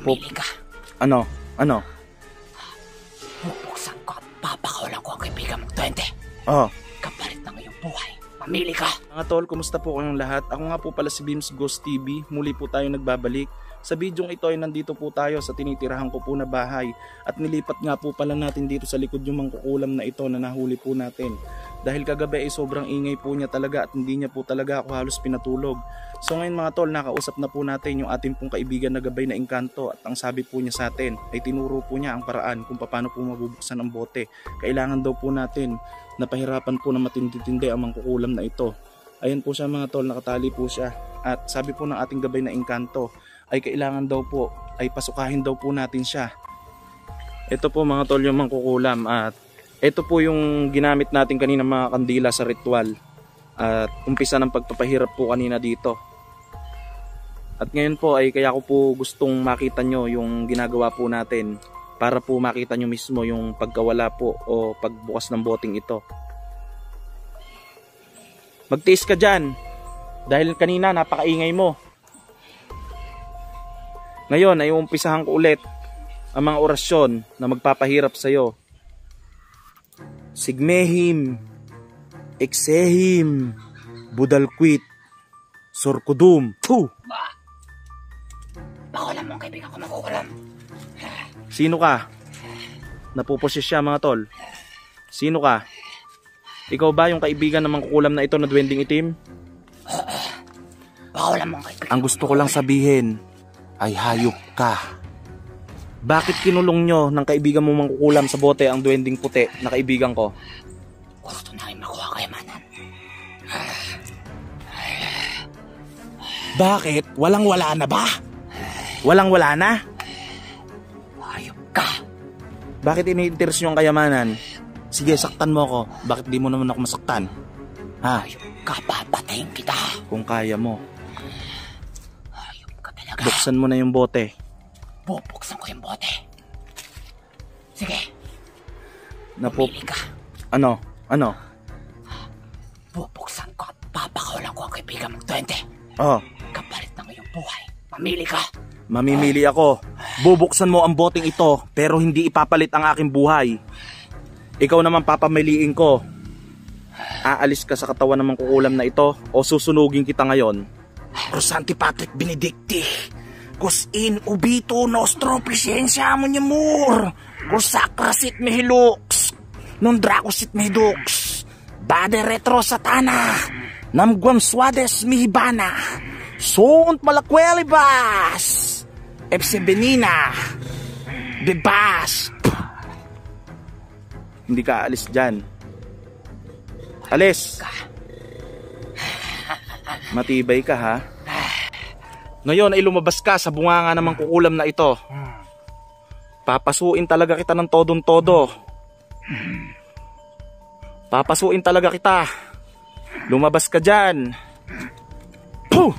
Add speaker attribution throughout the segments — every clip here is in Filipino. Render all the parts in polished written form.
Speaker 1: Pumili ka. Ano?
Speaker 2: Bubuksan ko at papakawalan ko ang kaibigan mong 20.
Speaker 1: Oh.
Speaker 2: Kapalit ng iyong buhay. Mamili ka.
Speaker 1: Mga tol, kumusta po kayong lahat? Ako nga po pala si Beams Ghost TV. Muli po tayo nagbabalik. Sa bidyong ito ay nandito po tayo sa tinitirahan ko po na bahay. At nilipat nga po pala natin dito sa likod yung mangkukulam na ito na nahuli po natin. Dahil kagabi ay sobrang ingay po niya talaga at hindi niya po talaga ako halos pinatulog. So ngayon mga tol, nakausap na po natin yung ating pong kaibigan na gabay na Engkanto. At ang sabi po niya sa atin ay tinuro po niya ang paraan kung paano po mabubuksan ang bote. Kailangan daw po natin na pahirapan po na matindi-tindi ang mangkukulam na ito. Ayan po siya mga tol, nakatali po siya. At sabi po ng ating gabay na Engkanto ay kailangan daw po ay pasukahin daw po natin siya. Ito po mga tol yung mangkukulam at ito po yung ginamit natin kanina mga kandila sa ritual at umpisa ng pagpapahirap po kanina dito. At ngayon po ay kaya ko po gustong makita nyo yung ginagawa po natin para po makita nyo mismo yung pagkawala po o pagbukas ng boteng ito. Magtiis ka dyan dahil kanina napakaingay mo. Ngayon ay umpisahan ko ulit ang mga orasyon na magpapahirap sa iyo. Sigmehim, Exehim, Budalquit, Sorkudum. Puh!
Speaker 2: Pakawalan mo ang kaibigan ko makukulam.
Speaker 1: Sino ka? Napupusis siya mga tol. Sino ka? Ikaw ba yung kaibigan ng mangkukulam na ito na duwending itim?
Speaker 2: Pakawalan mo ang kaibigan.
Speaker 1: Ang gusto ko lang sabihin ay hayop ka. Bakit kinulong nyo ng kaibigan mo mangkukulam sa bote ang duwending puti na kaibigan ko?
Speaker 2: Gusto namin makuha kayamanan.
Speaker 1: Bakit? Walang-wala na ba? Walang-wala na?
Speaker 2: Hayop ka.
Speaker 1: Bakit iniinteres nyo ang kayamanan? Sige, saktan mo ako. Bakit di mo naman ako masaktan? Ha?
Speaker 2: Hayop ka, papatayin kita.
Speaker 1: Kung kaya mo.
Speaker 2: Hayop ka talaga.
Speaker 1: Buksan mo na yung bote.
Speaker 2: Bubuksan ko yung bote. Sige.
Speaker 1: Pumili
Speaker 2: ka.
Speaker 1: Ano?
Speaker 2: Bubuksan ko at papakawalan ko ang kaibigan mong 20.
Speaker 1: Oh.
Speaker 2: Kapalit ng iyong buhay. Mamili ka.
Speaker 1: Mamimili ako. Bubuksan mo ang boteng ito pero hindi ipapalit ang aking buhay. Ikaw naman papamiliin ko. Aalis ka sa katawan ng mangkukulam na ito o susunugin kita ngayon?
Speaker 3: Rosanti Patrick Benedicti. Kusin ubito nostro presensya mo niya mur. Kursakrasit mihilux. Non dracosit mihidux. Bade retro satana. Namguam swades mihibana. Sunt malakwelibas. Epse benina. Bebas.
Speaker 1: Hindi ka aalis dyan. Alis. Matibay ka ha. Ngayon ay lumabas ka sa bunganga ng mangkukulam na ito. Papasuin talaga kita ng todong-todo. Papasuin talaga kita. Lumabas ka dyan. Puh!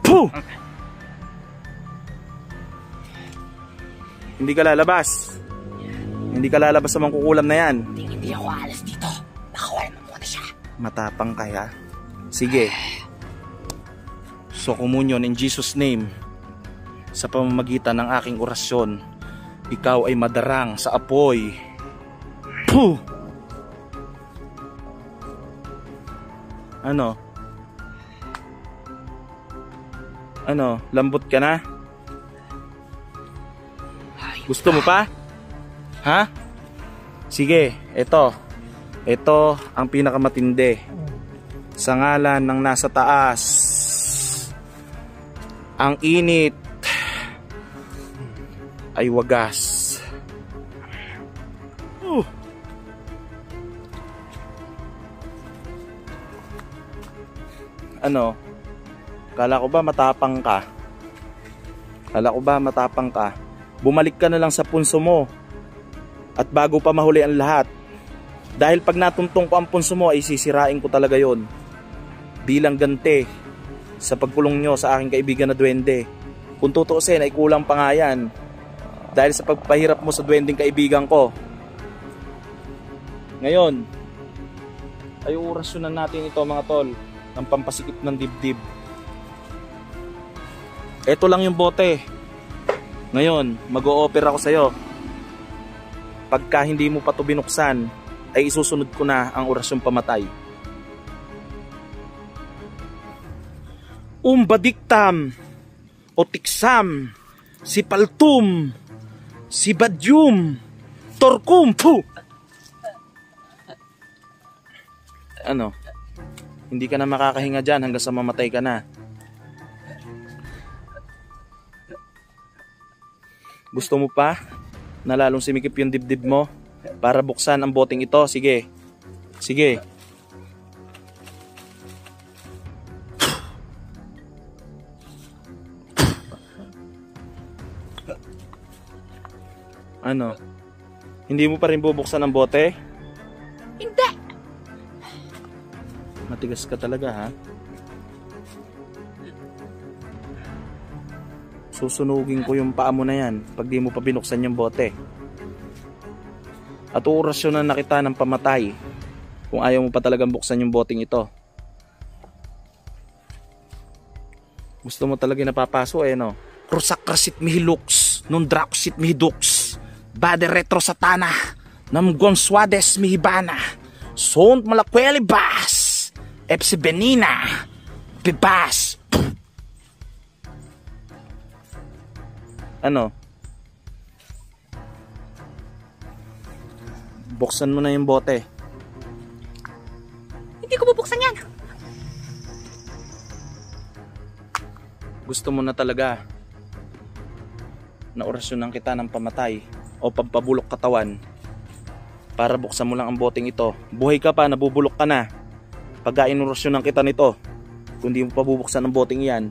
Speaker 1: Puh! Hindi ka lalabas. Hindi ka lalabas sa mangkukulam na yan.
Speaker 2: Hindi ako alas dito. Pakawalan mo muna siya.
Speaker 1: Matapang kaya? Sige. So komunyon in Jesus name, sa pamamagitan ng aking orasyon, ikaw ay madarang sa apoy. Puh! Ano? Lambot ka na? Gusto mo pa? Ha? Sige, ito ang pinakamatindi. Sa ngalan ng nasa taas, ang init ay wagas. Kala ko ba matapang ka? Bumalik ka na lang sa punso mo. At bago pa mahuli ang lahat, dahil pag natuntong ko ang punso mo ay sisirain ko talaga yon bilang ganti sa pagkulong nyo sa aking kaibigan na duwende. Kung tutuusin ay kulang pa nga yan dahil sa pagpahirap mo sa duwendeng kaibigan ko. Ngayon ay orasyonan natin ito mga tol ng pampasikip ng dibdib. Eto lang yung bote. Ngayon, mag-o-offer ako sa'yo. Pagka hindi mo pa to binuksan, ay isusunod ko na ang orasyong pamatay. Umbadiktam, otiksam, sipaltum, sibadyum, torkum, pu! Ano? Hindi ka na makakahinga dyan hanggang sa mamatay ka na. Gusto mo pa na lalong simikip yung dibdib mo para buksan ang boteng ito? Sige. Sige. Ano? Hindi mo pa rin bubuksan ang bote?
Speaker 2: Hindi!
Speaker 1: Matigas ka talaga, ha? Susunugin ko yung paa mo na yan pag di mo pa binuksan yung bote. At uorasyonan na kita ng pamatay kung ayaw mo pa talagang buksan yung boteng ito. Gusto mo talaga napapaso eh, no?
Speaker 3: Krusakrasit mihilux, non drakusit mihidux, bade retro satana, nam gonsuades mihibana, sont malakweli bas, epsi benina, bibas.
Speaker 1: Ano? Buksan mo na yung bote.
Speaker 2: Hindi ko bubuksan yan.
Speaker 1: Gusto mo na talaga na orasyonan kita ng pamatay o pampabulok katawan para buksan mo lang ang boteng ito. Buhay ka pa, nabubulok ka na. Pagka inorasyonan kita nito, kung di mo pa bubuksan ang boteng yan,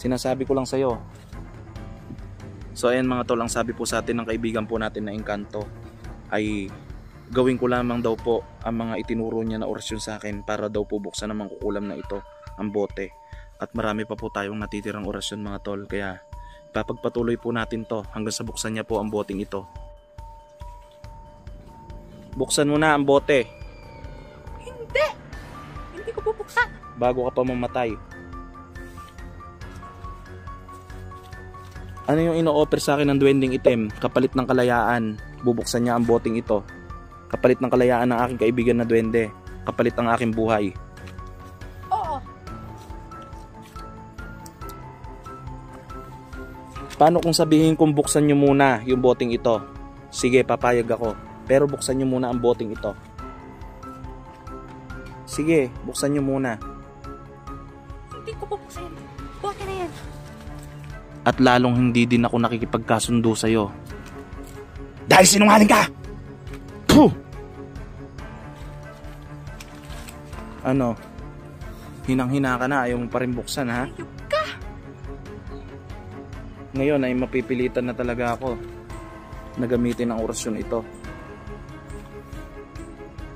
Speaker 1: sinasabi ko lang sa'yo. So ayan mga tol, ang sabi po sa atin ng kaibigan po natin na Engkanto ay gawin ko lamang daw po ang mga itinuro niya na orasyon sa akin para daw po buksan ang mangkukulam na ito, ang bote. At marami pa po tayong natitirang orasyon mga tol, kaya ipapagpatuloy po natin to hanggang sa buksan niya po ang boteng ito. Buksan mo na ang bote.
Speaker 2: Hindi! Hindi ko bubuksan.
Speaker 1: Bago ka pa mamatay. Ano yung ino-offer sa akin ng duwending itim? Kapalit ng kalayaan. Bubuksan niya ang boteng ito. Kapalit ng kalayaan ng aking kaibigan na duwende. Kapalit ng aking buhay.
Speaker 2: Oo.
Speaker 1: Paano kung sabihin kong buksan nyo muna yung boteng ito? Sige, papayag ako. Pero buksan nyo muna ang boteng ito. Sige, buksan nyo muna.
Speaker 2: Hindi ko bubuksan yan. Bote na yan.
Speaker 1: At lalong hindi din ako nakikipagkasundo sa'yo.
Speaker 3: Dahil sinungaling ka! Puh!
Speaker 1: Ano? Hinang-hina ka na, ayaw mo pa rin buksan, ha?
Speaker 2: Ayok ka!
Speaker 1: Ngayon ay mapipilitan na talaga ako na gamitin ang orasyon ito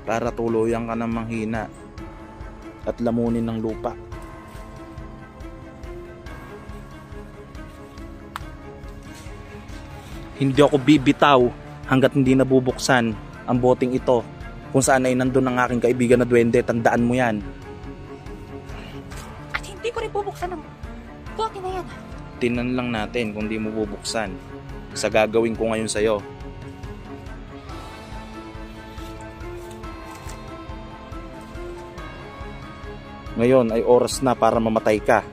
Speaker 1: para tuluyan ka ng manghina at lamunin ng lupa. Hindi ako bibitaw hanggat hindi nabubuksan ang boteng ito. Kung saan ay nandun ang aking kaibigan na duwende, tandaan mo yan.
Speaker 2: At hindi ko rin bubuksan ang bote na yan.
Speaker 1: Tinan lang natin kung di mo bubuksan sa gagawin ko ngayon sa'yo. Ngayon ay oras na para mamatay ka.